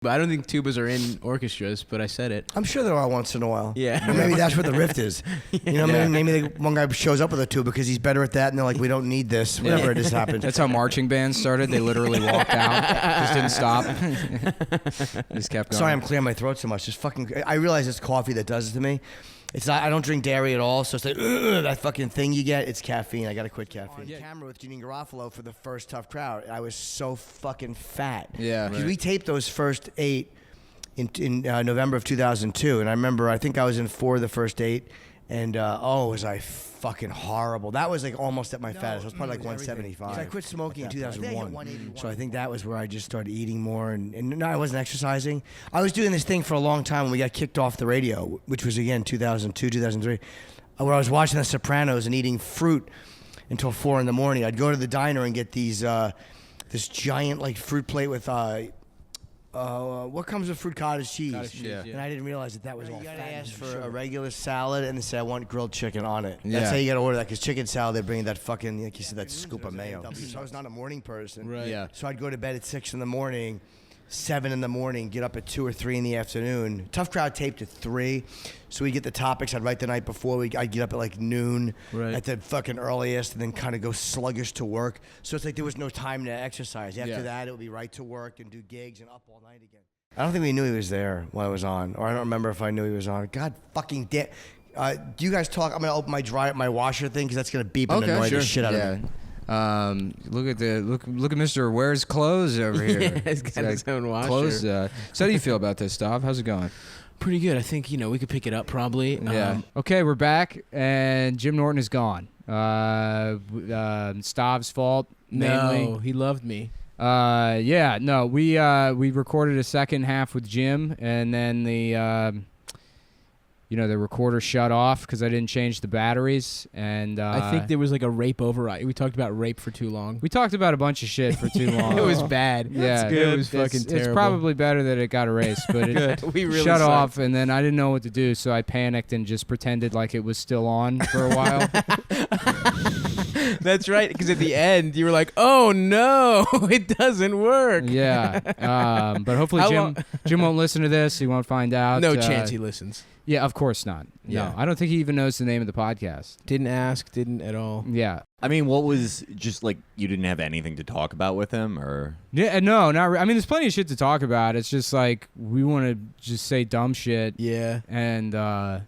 But I don't think tubas are in orchestras, but I said it. I'm sure there are once in a while. Yeah. Or maybe that's what the rift is. You know, maybe one guy shows up with a tuba because he's better at that, and they're like, we don't need this. Whatever, it just happened. That's how marching bands started. They literally walked out, just didn't stop, just kept going. Sorry, I'm clearing my throat so much. Just fucking. I realize it's coffee that does it to me. It's not. I don't drink dairy at all, so it's like that fucking thing you get. It's caffeine. I gotta quit caffeine. On camera with Janine Garofalo for the first Tough Crowd. I was so fucking fat. Yeah, because we taped those first 8 in November of 2002, and I remember I think I was in 4 of the first 8, and was I fucking horrible. That was like almost at my fattest. I was probably like 175. I quit smoking in 2001, so I think that was where I just started eating more, and no, I wasn't exercising. I was doing this thing for a long time when we got kicked off the radio, which was again 2002, 2003, where I was watching The Sopranos and eating fruit until 4 in the morning. I'd go to the diner and get these this giant like fruit plate with what comes with fruit? Cottage cheese. And I didn't realize that was all fat. You gotta ask for a regular salad and they say I want grilled chicken on it. That's how you gotta order that, because chicken salad they bring that fucking, like you said, that scoop of mayo. So I was not a morning person. Right. Yeah. So I'd go to bed at 6 in the morning, 7 in the morning, get up at 2 or 3 in the afternoon. Tough Crowd taped at 3, so we'd get the topics. I'd write the night before. I'd get up at like noon at the fucking earliest, and then kind of go sluggish to work. So it's like there was no time to exercise. After that, it would be right to work and do gigs and up all night again. I don't think we knew he was there when I was on, or I don't remember if I knew he was on. God fucking damn. Do you guys talk? I'm gonna open my washer thing because that's gonna beep and annoy the shit out of me. Look at Mr. Wears Clothes over here. Yeah, he's got his own washer. Clothes. So how do you feel about this, Stav? How's it going? Pretty good. I think, we could pick it up probably. Yeah. Okay, we're back, and Jim Norton is gone. Stav's fault, mainly. No, he loved me. We recorded a second half with Jim, and then the recorder shut off because I didn't change the batteries, and I think there was like a rape override. We talked about rape for too long. We talked about a bunch of shit for too long. It was bad. Yeah, it was fucking terrible. It's probably better that it got erased, but it we really shut sucked. off, and then I didn't know what to do, so I panicked and just pretended like it was still on for a while. That's right, because at the end you were like, "Oh no, it doesn't work." Yeah, but hopefully Jim won't listen to this. He won't find out. No chance he listens. Yeah, of course not. Yeah. No, I don't think he even knows the name of the podcast. Didn't ask, didn't at all. Yeah. I mean, what was just like, you didn't have anything to talk about with him, or? Yeah, no, not I mean, there's plenty of shit to talk about. It's just like we want to just say dumb shit. Yeah. And I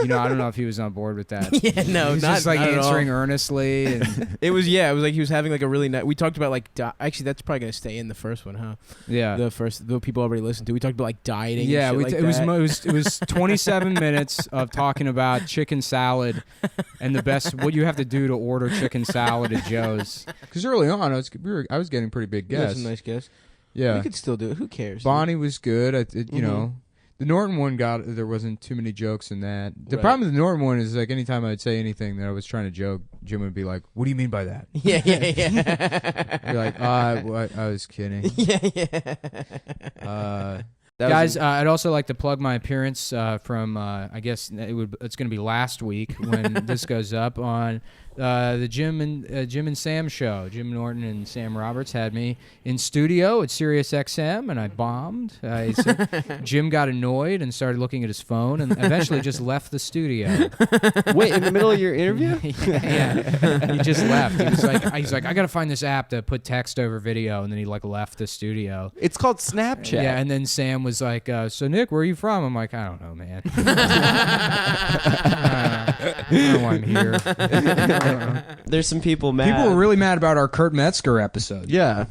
don't know if he was on board with that. Yeah, no, he was not just like not answering earnestly. And it was like he was having like a really nice. We talked about like actually that's probably gonna stay in the first one, huh? Yeah, the people already listened to. We talked about like dieting. Yeah, and shit it was 27 minutes of talking about chicken salad and the best what you have to do to order chicken salad at Joe's. Because early on, I was getting pretty big guests. Some nice guests. Yeah, we could still do it. Who cares? Bonnie was good. You know. The Norton one there wasn't too many jokes in that. The problem with the Norton one is like anytime I'd say anything that I was trying to joke, Jim would be like, "What do you mean by that?" Yeah. You're like, I was kidding. Yeah. Guys, I'd also like to plug my appearance from I guess it's going to be last week when this goes up on the Jim and Sam show. Jim Norton and Sam Roberts had me in studio at Sirius XM, and I bombed. Jim got annoyed and started looking at his phone, and eventually just left the studio. Wait, in the middle of your interview? Yeah. He just left. He's like, I got to find this app to put text over video, and then he like left the studio. It's called Snapchat. Yeah, and then Sam was like, so Nick, where are you from? I'm like, I don't know, man. I don't know why I'm here. There's some people mad. People were really mad about our Kurt Metzger episode. Yeah.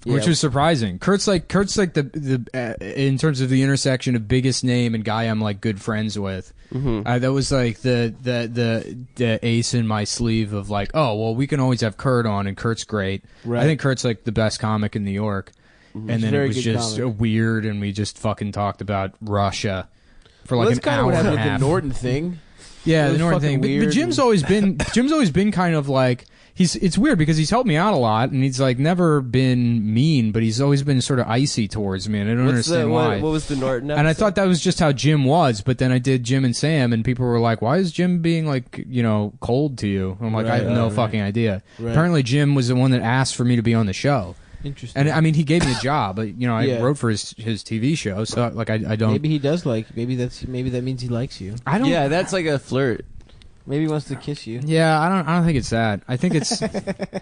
Which was surprising. Kurt's like the in terms of the intersection of biggest name and guy I'm like good friends with. Mm-hmm. That was like the ace in my sleeve of like, oh well, we can always have Kurt on, and Kurt's great. Right. I think Kurt's like the best comic in New York. Mm-hmm. And then it was just weird, and we just fucking talked about Russia for like an hour and a half. That's kind of what happened with the Norton thing. Yeah, the Norton thing. But Jim's always been kind of like it's weird because he's helped me out a lot, and he's like never been mean, but he's always been sort of icy towards me, and I don't understand why. What was the Norton episode? And I thought that was just how Jim was, but then I did Jim and Sam, and people were like, "Why is Jim being like cold to you?" I'm like, I have no fucking idea. Right. Apparently, Jim was the one that asked for me to be on the show. Interesting. And I mean, he gave me a job. But, you know, I Yeah. wrote for his TV show, so like I don't. Maybe he does like. Maybe that means he likes you. I don't. Yeah, that's like a flirt. Maybe he wants to kiss you. Yeah, I don't think it's that. I think it's.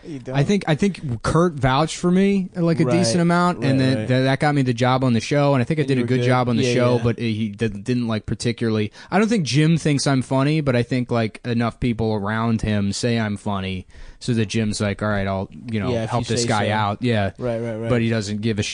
You don't. I think Kurt vouched for me like a Right, decent amount, and right, then that got me the job on the show, and I think I And did you a were good good. job on the Yeah, show, yeah. but he didn't like particularly. I don't think Jim thinks I'm funny, but I think like enough people around him say I'm funny, so that Jim's like, all right, I'll Yeah, if help you this say guy so. out, yeah. Right. But he doesn't give a shit